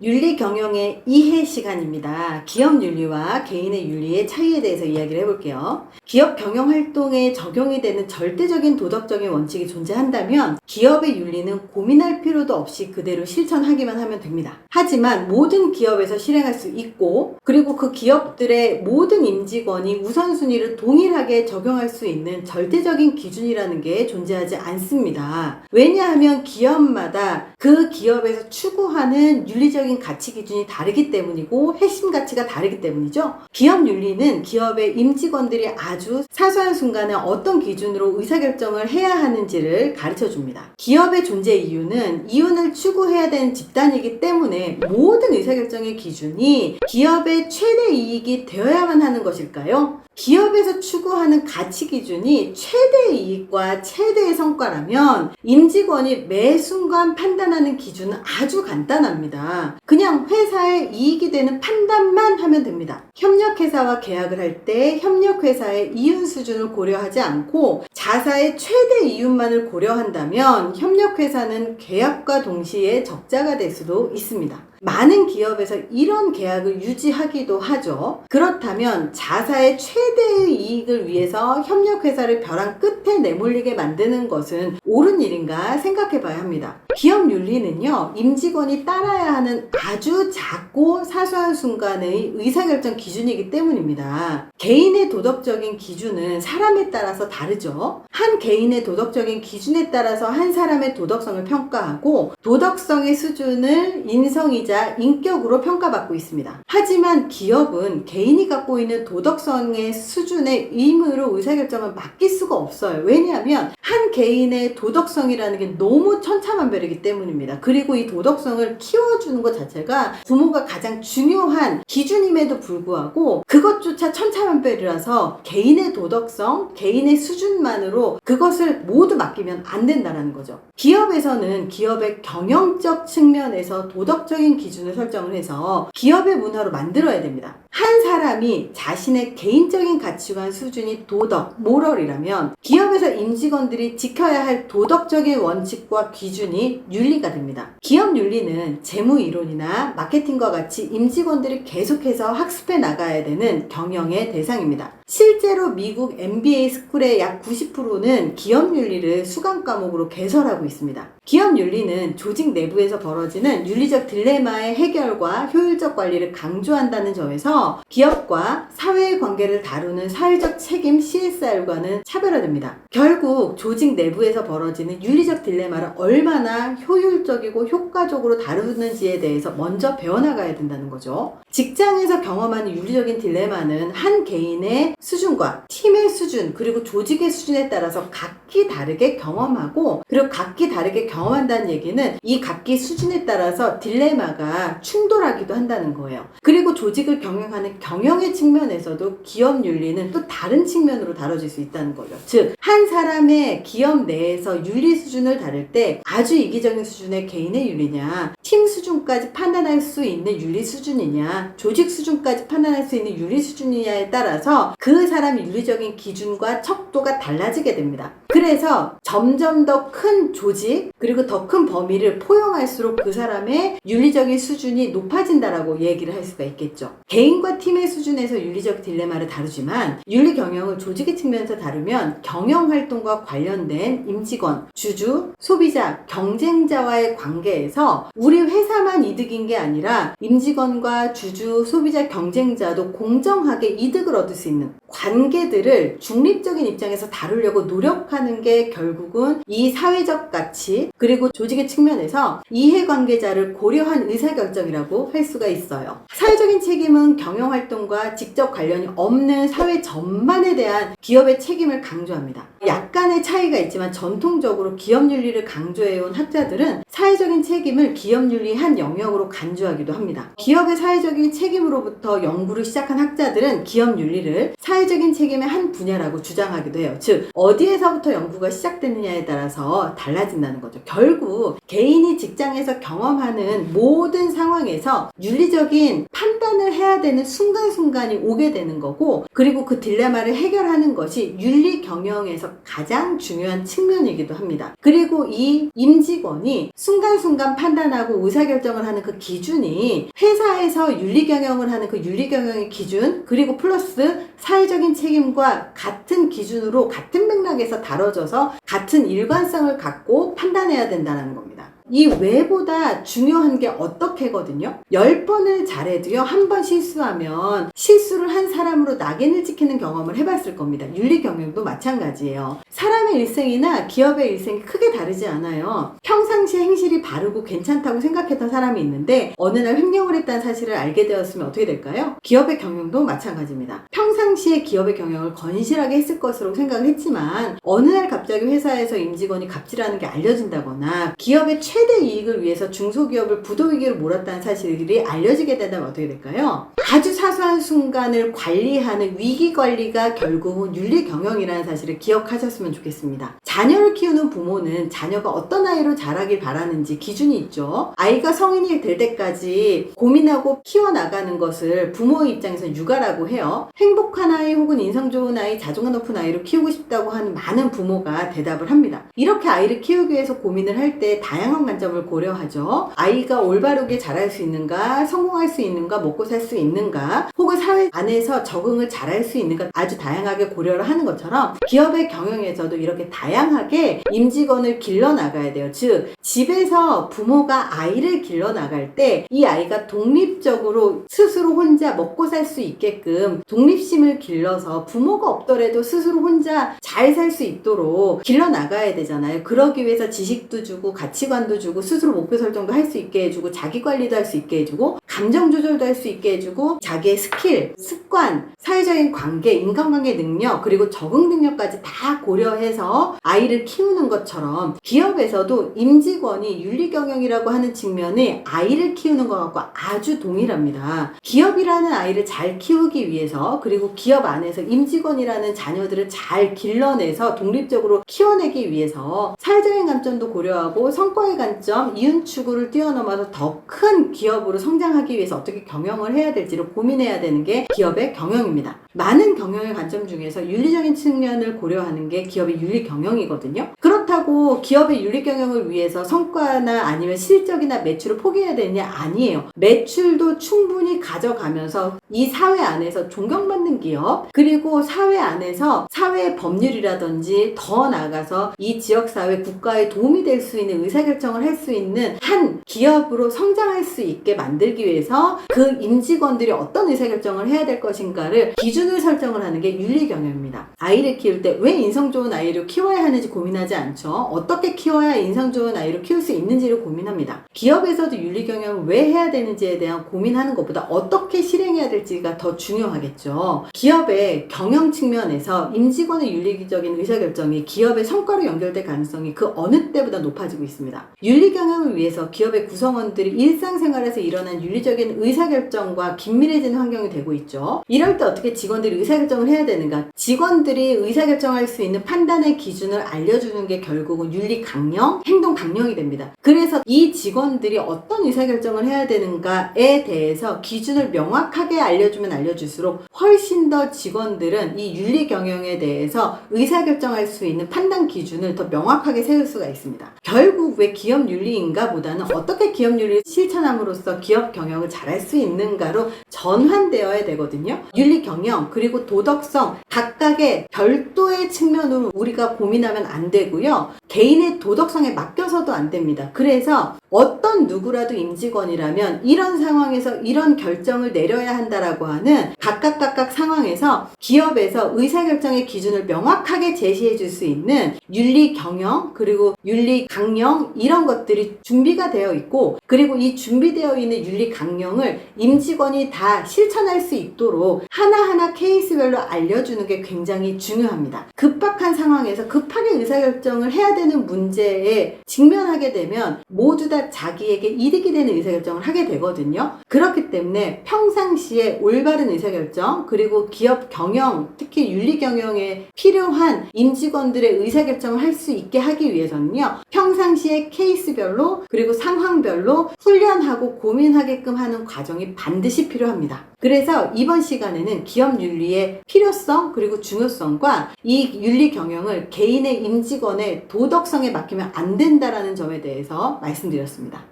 윤리 경영의 이해 시간입니다. 기업 윤리와 개인의 윤리의 차이에 대해서 이야기를 해볼게요. 기업 경영 활동에 적용이 되는 절대적인 도덕적인 원칙이 존재한다면 기업의 윤리는 고민할 필요도 없이 그대로 실천하기만 하면 됩니다. 하지만 모든 기업에서 실행할 수 있고, 그리고 그 기업들의 모든 임직원이 우선순위를 동일하게 적용할 수 있는 절대적인 기준이라는 게 존재하지 않습니다. 왜냐하면 기업마다 그 기업에서 추구하는 윤리적인 가치 기준이 다르기 때문이고 핵심 가치가 다르기 때문이죠. 기업 윤리는 기업의 임직원들이 아주 사소한 순간에 어떤 기준으로 의사결정을 해야 하는지를 가르쳐 줍니다. 기업의 존재 이유는 이윤을 추구해야 되는 집단이기 때문에 모든 의사결정의 기준이 기업의 최대 이익이 되어야만 하는 것일까요? 기업에서 추구하는 가치 기준이 최대의 이익과 최대의 성과라면 임직원이 매 순간 판단하는 기준은 아주 간단합니다. 그냥 회사에 이익이 되는 판단만 하면 됩니다. 협력회사와 계약을 할 때 협력회사의 이윤 수준을 고려하지 않고 자사의 최대 이윤만을 고려한다면 협력회사는 계약과 동시에 적자가 될 수도 있습니다. 많은 기업에서 이런 계약을 유지하기도 하죠. 그렇다면 자사의 최대의 이익을 위해서 협력회사를 벼랑 끝에 내몰리게 만드는 것은 옳은 일인가 생각해 봐야 합니다. 기업 윤리는요, 임직원이 따라야 하는 아주 작고 사소한 순간의 의사결정 기준이기 때문입니다. 개인의 도덕적인 기준은 사람에 따라서 다르죠. 한 개인의 도덕적인 기준에 따라서 한 사람의 도덕성을 평가하고 도덕성의 수준을 인성이자 인격으로 평가받고 있습니다. 하지만 기업은 개인이 갖고 있는 도덕성의 수준의 의무로 의사결정을 맡길 수가 없어요. 왜냐하면 한 개인의 도덕성이라는 게 너무 천차만별이기 때문입니다. 그리고 이 도덕성을 키워주는 것 자체가 부모가 가장 중요한 기준임에도 불구하고 그것조차 천차만별이라서 개인의 도덕성, 개인의 수준만으로 그것을 모두 맡기면 안 된다는 거죠. 기업에서는 기업의 경영적 측면에서 도덕적인 기준을 설정을 해서 기업의 문화로 만들어야 됩니다. 한 사람이 자신의 개인적인 가치관 수준이 도덕, 모럴이라면 기업에서 임직원들이 지켜야 할 도덕적인 원칙과 기준이 윤리가 됩니다. 기업 윤리는 재무 이론이나 마케팅과 같이 임직원들이 계속해서 학습해 나가야 되는 경영의 대상입니다. 실제로 미국 MBA 스쿨의 약 90%는 기업 윤리를 수강 과목으로 개설하고 있습니다. 기업 윤리는 조직 내부에서 벌어지는 윤리적 딜레마의 해결과 효율적 관리를 강조한다는 점에서 기업과 사회의 관계를 다루는 사회적 책임 CSR과는 차별화됩니다. 결국 조직 내부에서 벌어지는 윤리적 딜레마를 얼마나 효율적이고 효과적으로 다루는지에 대해서 먼저 배워나가야 된다는 거죠. 직장에서 경험하는 윤리적인 딜레마는 한 개인의 수준과 팀의 수준 그리고 조직의 수준에 따라서 각기 다르게 경험하고 그리고 각기 다르게 경험한다는 얘기는 이 각기 수준에 따라서 딜레마가 충돌하기도 한다는 거예요. 그리고 조직을 경영하는 경영의 측면에서도 기업 윤리는 또 다른 측면으로 다뤄질 수 있다는 거죠. 즉, 한 사람의 기업 내에서 윤리 수준을 다룰 때 아주 이기적인 수준의 개인의 윤리냐, 팀 수준까지 판단할 수 있는 윤리 수준이냐, 조직 수준까지 판단할 수 있는 윤리 수준이냐에 따라서 그 사람의 윤리적인 기준과 척도가 달라지게 됩니다. 그래서 점점 더 큰 조직 그리고 더 큰 범위를 포용할수록 그 사람의 윤리적인 수준이 높아진다라고 얘기를 할 수가 있겠죠. 개인과 팀의 수준에서 윤리적 딜레마를 다루지만 윤리 경영을 조직의 측면에서 다루면 경영 활동과 관련된 임직원, 주주, 소비자, 경쟁자와의 관계에서 우리 회사만 이득인 게 아니라 임직원과 주주, 소비자, 경쟁자도 공정하게 이득을 얻을 수 있는 관계들을 중립적인 입장에서 다루려고 노력하는 게 결국은 이 사회적 가치 그리고 조직의 측면에서 이해관계자를 고려한 의사결정이라고 할 수가 있어요. 사회적인 책임은 경영활동과 직접 관련이 없는 사회 전반에 대한 기업의 책임을 강조합니다. 약간의 차이가 있지만 전통적으로 기업윤리를 강조해온 학자들은 사회적인 책임을 기업윤리 한 영역으로 간주하기도 합니다. 기업의 사회적인 책임으로부터 연구를 시작한 학자들은 기업윤리를 사회적인 책임의 한 분야라고 주장하기도 해요. 즉, 어디에서부터 연구가 시작됐느냐에 따라서 달라진다는 거죠. 결국 개인이 직장에서 경험하는 모든 상황에서 윤리적인 판단을 해야 되는 되는 순간순간이 오게 되는 거고, 그리고 그 딜레마를 해결하는 것이 윤리 경영에서 가장 중요한 측면이기도 합니다. 그리고 이 임직원이 순간순간 판단하고 의사결정을 하는 그 기준이 회사에서 윤리 경영을 하는 그 윤리 경영의 기준, 그리고 플러스 사회적인 책임과 같은 기준으로 같은 맥락에서 다뤄져서 같은 일관성을 갖고 판단해야 된다는 겁니다. 이 왜보다 중요한 게 어떻게거든요. 10번을 잘해도요, 한 번 실수하면 실수를 한 사람으로 낙인을 찍히는 경험을 해봤을 겁니다. 윤리 경영도 마찬가지예요. 사람의 일생이나 기업의 일생이 크게 다르지 않아요. 평상시에 행실이 바르고 괜찮다고 생각했던 사람이 있는데 어느 날 횡령을 했다는 사실을 알게 되었으면 어떻게 될까요? 기업의 경영도 마찬가지입니다. 평상시에 기업의 경영을 건실하게 했을 것으로 생각을 했지만 어느 날 갑자기 회사에서 임직원이 갑질하는 게 알려진다거나 기업의 최대 이익을 위해서 중소기업을 부도위기로 몰았다는 사실이 알려지게 된다면 어떻게 될까요? 아주 사소한 순간을 관리하는 위기관리가 결국은 윤리경영이라는 사실을 기억하셨으면 좋겠습니다. 자녀를 키우는 부모는 자녀가 어떤 아이로 자라길 바라는지 기준이 있죠. 아이가 성인이 될 때까지 고민하고 키워나가는 것을 부모의 입장에서 육아라고 해요. 행복한 아이 혹은 인성 좋은 아이, 자존감 높은 아이로 키우고 싶다고 하는 많은 부모가 대답을 합니다. 이렇게 아이를 키우기 위해서 고민을 할 때 다양한 관점을 고려하죠. 아이가 올바르게 자랄 수 있는가, 성공할 수 있는가, 먹고 살 수 있는가, 혹은 사회 안에서 적응을 잘할 수 있는가, 아주 다양하게 고려를 하는 것처럼 기업의 경영에서도 이렇게 다양하게 임직원을 길러나가야 돼요. 즉, 집에서 부모가 아이를 길러나갈 때 이 아이가 독립적으로 스스로 혼자 먹고 살 수 있게끔 독립심을 길러서 부모가 없더라도 스스로 혼자 잘 살 수 있도록 길러나가야 되잖아요. 그러기 위해서 지식도 주고 가치관도 주고 스스로 목표 설정도 할 수 있게 해주고 자기 관리도 할 수 있게 해주고 감정 조절도 할 수 있게 해주고 자기의 스킬, 습관, 사회적인 관계, 인간관계 능력, 그리고 적응 능력까지 다 고려해서 아이를 키우는 것처럼 기업에서도 임직원이 윤리경영이라고 하는 측면이 아이를 키우는 것과 아주 동일합니다. 기업이라는 아이를 잘 키우기 위해서, 그리고 기업 안에서 임직원이라는 자녀들을 잘 길러내서 독립적으로 키워내기 위해서 사회적인 관점도 고려하고 성과의 관점, 이윤 추구를 뛰어넘어서 더 큰 기업으로 성장하기 위해서 어떻게 경영을 해야 될지를 고민해야 되는 게 기업의 경영입니다. 많은 경영의 관점 중에서 윤리적인 측면을 고려하는 게 기업의 윤리 경영이거든요. 그렇다고 기업의 윤리 경영을 위해서 성과나 아니면 실적이나 매출을 포기해야 되느냐? 아니에요. 매출도 충분히 가져가면서 이 사회 안에서 존경받는 기업, 그리고 사회 안에서 사회의 법률이라든지 더 나아가서 이 지역사회, 국가에 도움이 될 수 있는 의사결정을 할 수 있는 한 기업으로 성장할 수 있게 만들기 위해서 그 임직원들이 어떤 의사결정을 해야 될 것인가를 기준을 설정을 하는 게 윤리경영입니다. 아이를 키울 때 왜 인성 좋은 아이를 키워야 하는지 고민하지 않죠. 어떻게 키워야 인성 좋은 아이를 키울 수 있는지를 고민합니다. 기업에서도 윤리경영을 왜 해야 되는지에 대한 고민하는 것보다 어떻게 실행해야 될지가 더 중요하겠죠. 기업의 경영 측면에서 임직원의 윤리적인 의사결정이 기업의 성과로 연결될 가능성이 그 어느 때보다 높아지고 있습니다. 윤리경영을 위해서 기업의 구성원들이 일상생활에서 일어난 윤리적인 의사결정과 긴밀해지는 환경이 되고 있죠. 이럴 때 어떻게 직원들이 의사결정을 해야 되는가? 직원들이 의사결정할 수 있는 판단의 기준을 알려주는 게 결국은 윤리 강령, 행동 강령이 됩니다. 그래서 이 직원들이 어떤 의사결정을 해야 되는가에 대해서 기준을 명확하게 알려주면 알려줄수록 훨씬 더 직원들은 이 윤리 경영에 대해서 의사결정할 수 있는 판단 기준을 더 명확하게 세울 수가 있습니다. 결국 왜 기업 윤리인가 보다는 어떻게 기업 윤리를 실천함으로써 기업 경영을 잘할 수 있는가로 전환되어야 되거든요. 윤리 경영 그리고 도덕성 각각의 별도의 측면으로 우리가 고민하면 안 되고요. 개인의 도덕성에 맡겨서도 안 됩니다. 그래서 어떤 누구라도 임직원이라면 이런 상황에서 이런 결정을 내려야 한다라고 하는 각각 상황에서 기업에서 의사결정의 기준을 명확하게 제시해 줄 수 있는 윤리 경영 그리고 윤리 강령 이런 것들이 준비가 되어 있고, 그리고 이 준비되어 있는 윤리 강령을 임직원이 다 실천할 수 있도록 하나하나 케이스별로 알려주는 게 굉장히 중요합니다. 급박한 상황에서 급하게 의사결정을 해야 되는 문제에 직면하게 되면 모두 다 자기에게 이득이 되는 의사결정을 하게 되거든요. 그렇기 때문에 평상시에 올바른 의사결정 그리고 기업 경영, 특히 윤리 경영에 필요한 임직원들의 의사결정을 할 수 있게 하기 위해서는요. 평상시에 케이스별로 그리고 상황별로 훈련하고 고민하게끔 하는 과정이 반드시 필요합니다. 그래서 이번 시간에는 기업 윤리의 필요성 그리고 중요성과 이 윤리 경영을 개인의 임직원의 도덕성에 맡기면 안 된다라는 점에 대해서 말씀드렸습니다.